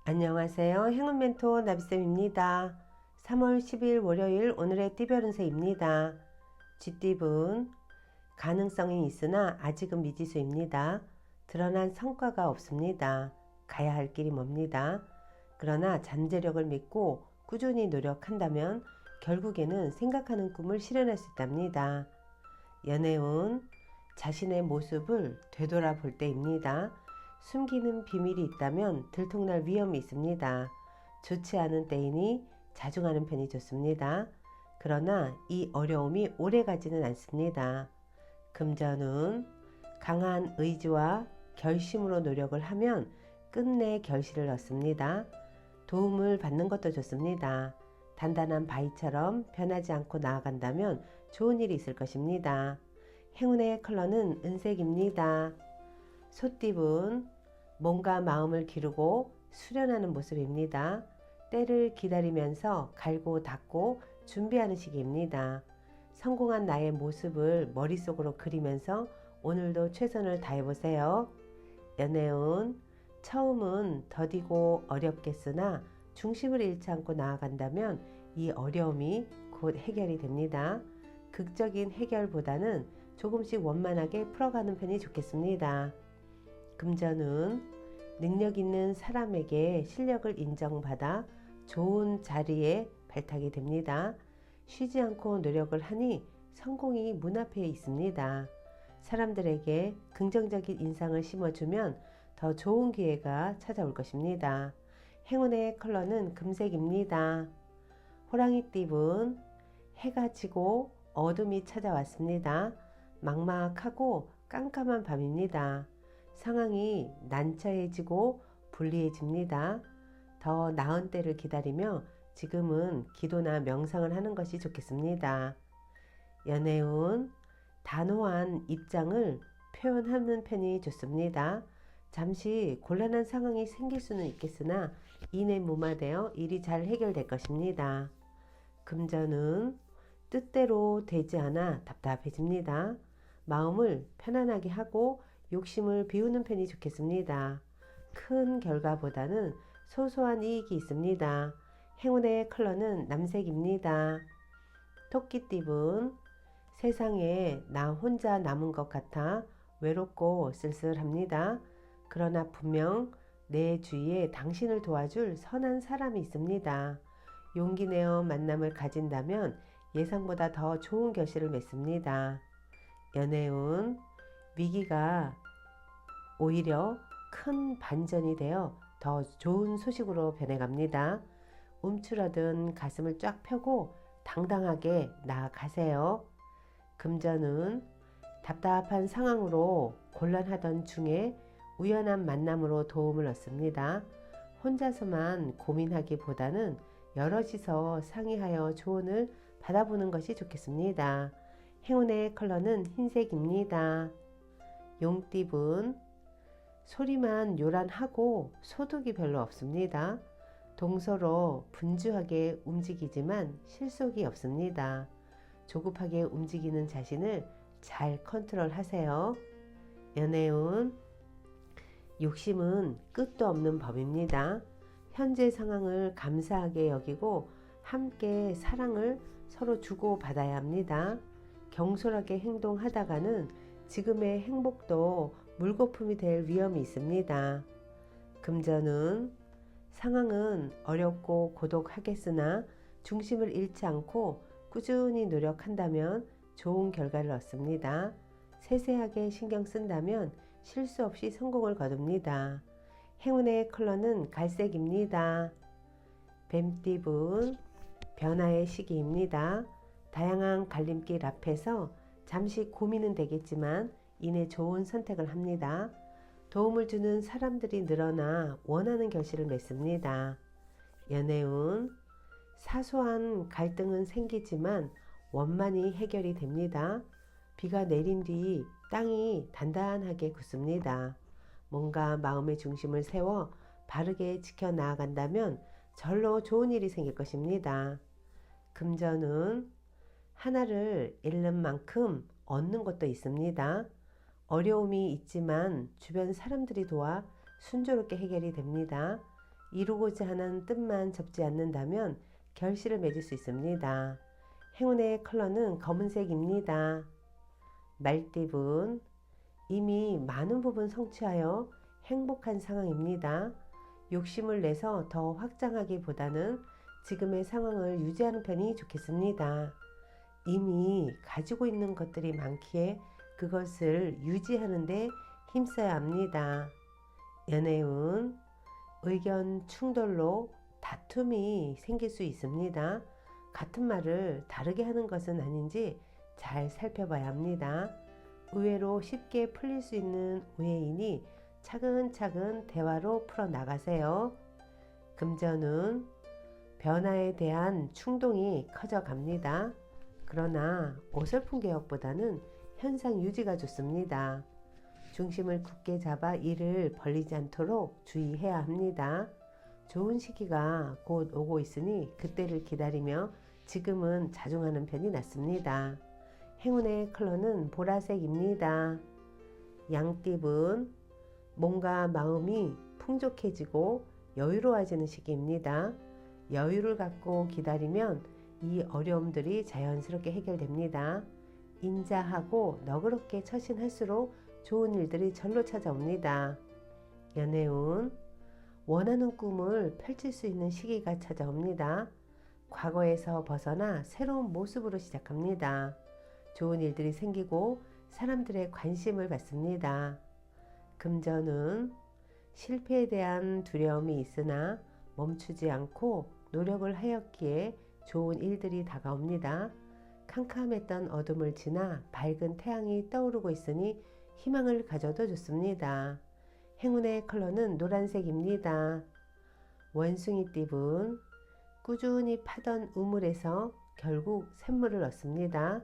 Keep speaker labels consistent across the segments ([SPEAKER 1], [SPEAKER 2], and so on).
[SPEAKER 1] 안녕하세요. 행운 멘토 나비쌤입니다. 3월 10일 월요일 오늘의 띠별 운세입니다. 쥐띠분 가능성이 있으나 아직은 미지수입니다. 드러난 성과가 없습니다. 가야 할 길이 멉니다. 그러나 잠재력을 믿고 꾸준히 노력한다면 결국에는 생각하는 꿈을 실현할 수 있답니다. 연애운 자신의 모습을 되돌아볼 때입니다. 숨기는 비밀이 있다면 들통날 위험이 있습니다. 좋지 않은 때이니 자중하는 편이 좋습니다. 그러나 이 어려움이 오래 가지는 않습니다. 금전운 강한 의지와 결심으로 노력을 하면 끝내 결실을 얻습니다. 도움을 받는 것도 좋습니다. 단단한 바위처럼 변하지 않고 나아간다면 좋은 일이 있을 것입니다. 행운의 컬러는 은색입니다. 소띠분 몸과 마음을 기르고 수련하는 모습입니다. 때를 기다리면서 갈고 닦고 준비하는 시기입니다. 성공한 나의 모습을 머릿속으로 그리면서 오늘도 최선을 다해보세요. 연애운 처음은 더디고 어렵겠으나 중심을 잃지 않고 나아간다면 이 어려움이 곧 해결이 됩니다. 극적인 해결보다는 조금씩 원만하게 풀어가는 편이 좋겠습니다. 금전운 능력 있는 사람에게 실력을 인정받아 좋은 자리에 발탁이 됩니다. 쉬지 않고 노력을 하니 성공이 문 앞에 있습니다. 사람들에게 긍정적인 인상을 심어주면 더 좋은 기회가 찾아올 것입니다. 행운의 컬러는 금색입니다. 호랑이띠분 해가 지고 어둠이 찾아왔습니다. 막막하고 깜깜한 밤입니다. 상황이 난처해지고 불리해집니다. 더 나은 때를 기다리며 지금은 기도나 명상을 하는 것이 좋겠습니다. 연애운 단호한 입장을 표현하는 편이 좋습니다. 잠시 곤란한 상황이 생길 수는 있겠으나 이내 무마되어 일이 잘 해결될 것입니다. 금전은 뜻대로 되지 않아 답답해집니다. 마음을 편안하게 하고 욕심을 비우는 편이 좋겠습니다. 큰 결과보다는 소소한 이익이 있습니다. 행운의 컬러는 남색입니다. 토끼띠분 세상에 나 혼자 남은 것 같아 외롭고 쓸쓸합니다. 그러나 분명 내 주위에 당신을 도와줄 선한 사람이 있습니다. 용기 내어 만남을 가진다면 예상보다 더 좋은 결실을 맺습니다. 연애운 위기가 오히려 큰 반전이 되어 더 좋은 소식으로 변해갑니다. 움츠러든 가슴을 쫙 펴고 당당하게 나아가세요. 금전은 답답한 상황으로 곤란하던 중에 우연한 만남으로 도움을 얻습니다. 혼자서만 고민하기보다는 여럿이서 상의하여 조언을 받아보는 것이 좋겠습니다. 행운의 컬러는 흰색입니다. 용띠분 소리만 요란하고 소득이 별로 없습니다. 동서로 분주하게 움직이지만 실속이 없습니다. 조급하게 움직이는 자신을 잘 컨트롤하세요. 연애운 욕심은 끝도 없는 법입니다. 현재 상황을 감사하게 여기고 함께 사랑을 서로 주고받아야 합니다. 경솔하게 행동하다가는 지금의 행복도 물거품이 될 위험이 있습니다. 금전은 상황은 어렵고 고독하겠으나 중심을 잃지 않고 꾸준히 노력한다면 좋은 결과를 얻습니다. 세세하게 신경 쓴다면 실수 없이 성공을 거둡니다. 행운의 컬러는 갈색입니다. 뱀띠분 변화의 시기입니다. 다양한 갈림길 앞에서 잠시 고민은 되겠지만 이내 좋은 선택을 합니다. 도움을 주는 사람들이 늘어나 원하는 결실을 맺습니다. 연애운 사소한 갈등은 생기지만 원만히 해결이 됩니다. 비가 내린 뒤 땅이 단단하게 굳습니다. 뭔가 마음의 중심을 세워 바르게 지켜나간다면 절로 좋은 일이 생길 것입니다. 금전은 하나를 잃는 만큼 얻는 것도 있습니다. 어려움이 있지만 주변 사람들이 도와 순조롭게 해결이 됩니다. 이루고자 하는 뜻만 접지 않는다면 결실을 맺을 수 있습니다. 행운의 컬러는 검은색입니다. 말띠분, 이미 많은 부분 성취하여 행복한 상황입니다. 욕심을 내서 더 확장하기보다는 지금의 상황을 유지하는 편이 좋겠습니다. 이미 가지고 있는 것들이 많기에 그것을 유지하는 데 힘써야 합니다. 연애운, 의견 충돌로 다툼이 생길 수 있습니다. 같은 말을 다르게 하는 것은 아닌지 잘 살펴봐야 합니다. 의외로 쉽게 풀릴 수 있는 오해이니 차근차근 대화로 풀어나가세요. 금전운, 변화에 대한 충동이 커져갑니다. 그러나 어설픈 개혁보다는 현상 유지가 좋습니다. 중심을 굳게 잡아 일을 벌리지 않도록 주의해야 합니다. 좋은 시기가 곧 오고 있으니 그때를 기다리며 지금은 자중하는 편이 낫습니다. 행운의 컬러는 보라색입니다. 양띠분, 몸과 마음이 풍족해지고 여유로워지는 시기입니다. 여유를 갖고 기다리면 이 어려움들이 자연스럽게 해결됩니다. 인자하고 너그럽게 처신할수록 좋은 일들이 절로 찾아옵니다. 연애운, 원하는 꿈을 펼칠 수 있는 시기가 찾아옵니다. 과거에서 벗어나 새로운 모습으로 시작합니다. 좋은 일들이 생기고 사람들의 관심을 받습니다. 금전은 실패에 대한 두려움이 있으나 멈추지 않고 노력을 하였기에 좋은 일들이 다가옵니다. 캄캄했던 어둠을 지나 밝은 태양이 떠오르고 있으니 희망을 가져도 좋습니다. 행운의 컬러는 노란색입니다. 원숭이띠분, 꾸준히 파던 우물에서 결국 샘물을 얻습니다.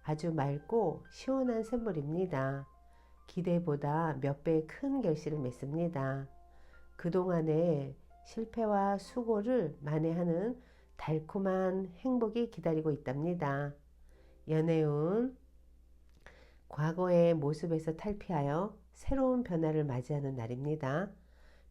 [SPEAKER 1] 아주 맑고 시원한 샘물입니다. 기대보다 몇 배의 큰 결실을 맺습니다. 그동안의 실패와 수고를 만회하는 달콤한 행복이 기다리고 있답니다. 연애운, 과거의 모습에서 탈피하여 새로운 변화를 맞이하는 날입니다.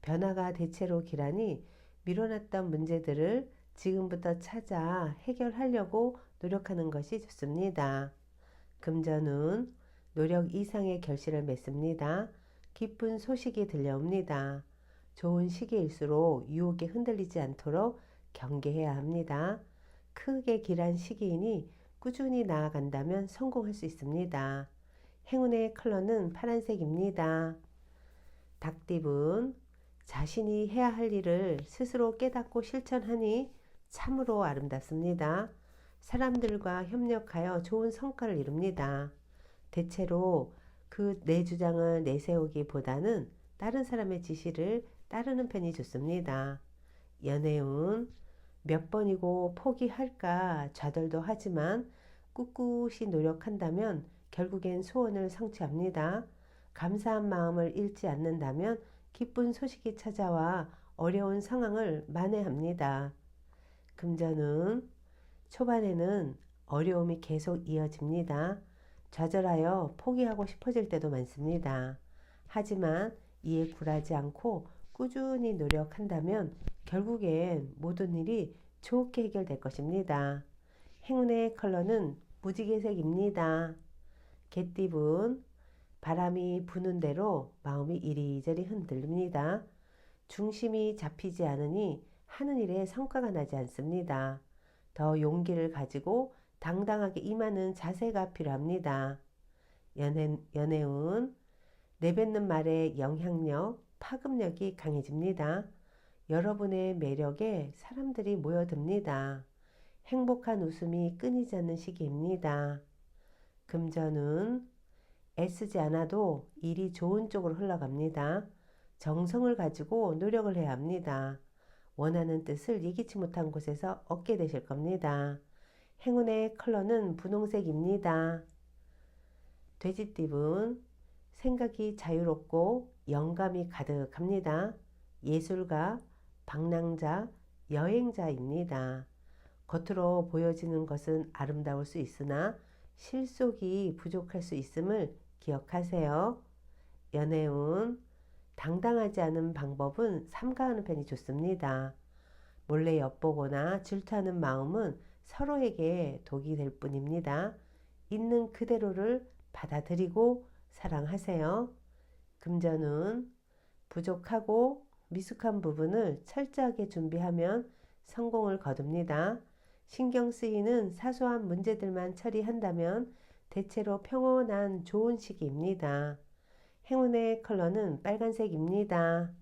[SPEAKER 1] 변화가 대체로 기라니 미뤄놨던 문제들을 지금부터 찾아 해결하려고 노력하는 것이 좋습니다. 금전운, 노력 이상의 결실을 맺습니다. 기쁜 소식이 들려옵니다. 좋은 시기일수록 유혹에 흔들리지 않도록 경계해야 합니다. 크게 길한 시기이니 꾸준히 나아간다면 성공할 수 있습니다. 행운의 컬러는 파란색입니다. 닭띠분, 자신이 해야 할 일을 스스로 깨닫고 실천하니 참으로 아름답습니다. 사람들과 협력하여 좋은 성과를 이룹니다. 대체로 내 주장을 내세우기보다는 다른 사람의 지시를 따르는 편이 좋습니다. 연애운, 몇 번이고 포기할까 좌절도 하지만 꿋꿋이 노력한다면 결국엔 소원을 성취합니다. 감사한 마음을 잃지 않는다면 기쁜 소식이 찾아와 어려운 상황을 만회합니다. 금전운, 초반에는 어려움이 계속 이어집니다. 좌절하여 포기하고 싶어질 때도 많습니다. 하지만 이에 굴하지 않고 꾸준히 노력한다면 결국엔 모든 일이 좋게 해결될 것입니다. 행운의 컬러는 무지개색입니다. 개띠분, 바람이 부는 대로 마음이 이리저리 흔들립니다. 중심이 잡히지 않으니 하는 일에 성과가 나지 않습니다. 더 용기를 가지고 당당하게 임하는 자세가 필요합니다. 연애운, 내뱉는 말의 영향력, 파급력이 강해집니다. 여러분의 매력에 사람들이 모여듭니다. 행복한 웃음이 끊이지 않는 시기입니다. 금전운, 애쓰지 않아도 일이 좋은 쪽으로 흘러갑니다. 정성을 가지고 노력을 해야 합니다. 원하는 뜻을 예기치 못한 곳에서 얻게 되실 겁니다. 행운의 컬러는 분홍색입니다. 돼지띠분, 생각이 자유롭고 영감이 가득합니다. 예술가, 방랑자, 여행자입니다. 겉으로 보여지는 것은 아름다울 수 있으나 실속이 부족할 수 있음을 기억하세요. 연애운, 당당하지 않은 방법은 삼가하는 편이 좋습니다. 몰래 엿보거나 질투하는 마음은 서로에게 독이 될 뿐입니다. 있는 그대로를 받아들이고 사랑하세요. 금전운 부족하고 미숙한 부분을 철저하게 준비하면 성공을 거둡니다. 신경 쓰이는 사소한 문제들만 처리한다면 대체로 평온한 좋은 시기입니다. 행운의 컬러는 빨간색입니다.